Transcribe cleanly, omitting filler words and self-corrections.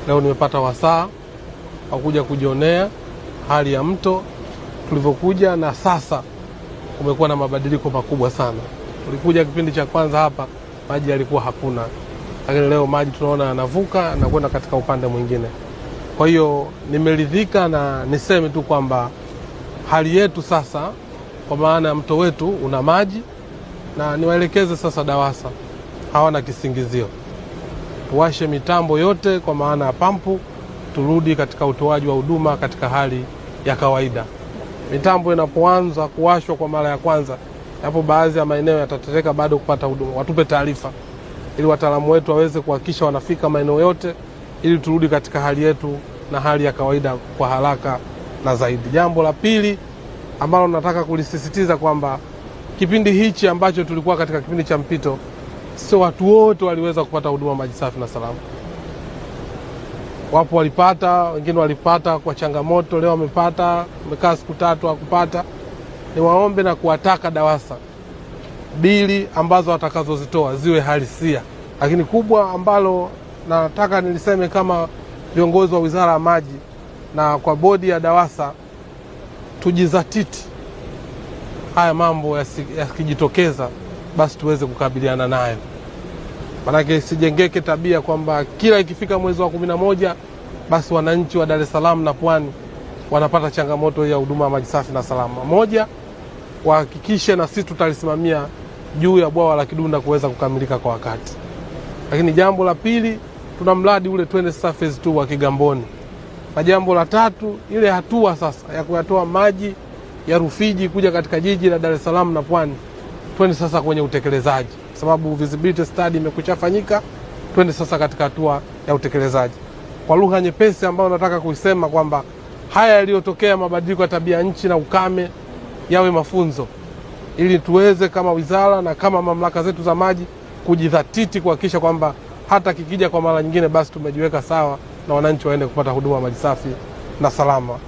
Leo nimepata wasaa wa kuja kujionea hali ya mto tulivyokuja, na sasa kumekuwa na mabadiliko makubwa sana. Tulikuja kipindi cha kwanza hapa maji yalikuwa hakuna, lakini leo maji tunaona yanavuka na kwenda katika upande mwingine. Kwa hiyo nimeridhika, na niseme tu kwamba hali yetu sasa, kwa maana ya mto wetu una maji, na niwaelekeze sasa DAWASA, hawana kisingizio, tuwashe mitambo yote kwa maana ya pampu, turudi katika utoaji wa huduma katika hali ya kawaida. Mitambo inapoanza kuwashwa kwa mara ya kwanza, hapo baadhi ya maeneo yatatereka bado kupata huduma, watupe taarifa ili wataalamu wetu waweze kuhakikisha wanafika maeneo yote, ili turudi katika hali yetu na hali ya kawaida kwa haraka na zaidi. Jambo la pili ambalo nataka kulisisitiza kwamba kipindi hichi ambacho tulikuwa katika kipindi cha mpito, sio watu wote waliweza kupata huduma maji safi na salama. Wapo walipata, wengine walipata kwa changamoto, leo wamepata, wamekaa siku 3 hakupata. Niwaombe na kuwataka DAWASA, bili ambazo watakazozitoa ziwe halisia. Lakini kubwa ambalo nataka niliseme kama viongozi wa Wizara ya Maji na kwa bodi ya DAWASA, tujizatiti haya mambo yakijitokeza basi tuweze kukabiliana nayo. Manake sijengeke tabia kwamba kila ikifika mwezi wa 11 basi wananchi wa Dar es Salaam na Pwani wanapata changamoto ya huduma ya maji safi na salama. Moja, wahakikishe na sisi tutalisimamia juu ya bwawa la Kidunda kuweza kukamilika kwa wakati. Lakini jambo la pili, tuna mradi ule twende sasa phase 2 wa Kigamboni. Na jambo la tatu, ile hatua sasa ya kuyatoa maji ya Rufiji kuja katika jiji la Dar es Salaam na Pwani, twende sasa kwenye utekelezaji, sababu visibility study imekuchafanyika. Twende sasa katika hatua ya utekelezaji. Kwa lugha nyepesi ambayo nataka kuisema kwamba haya yaliyotokea, mabadiliko ya tabia nchi na ukame, yawe mafunzo, ili tuweze kama wizara na kama mamlaka zetu za maji kujidhatiti kuhakikisha kwamba hata kikija kwa mara nyingine basi tumejiweka sawa na wananchi waende kupata huduma maji safi na salama.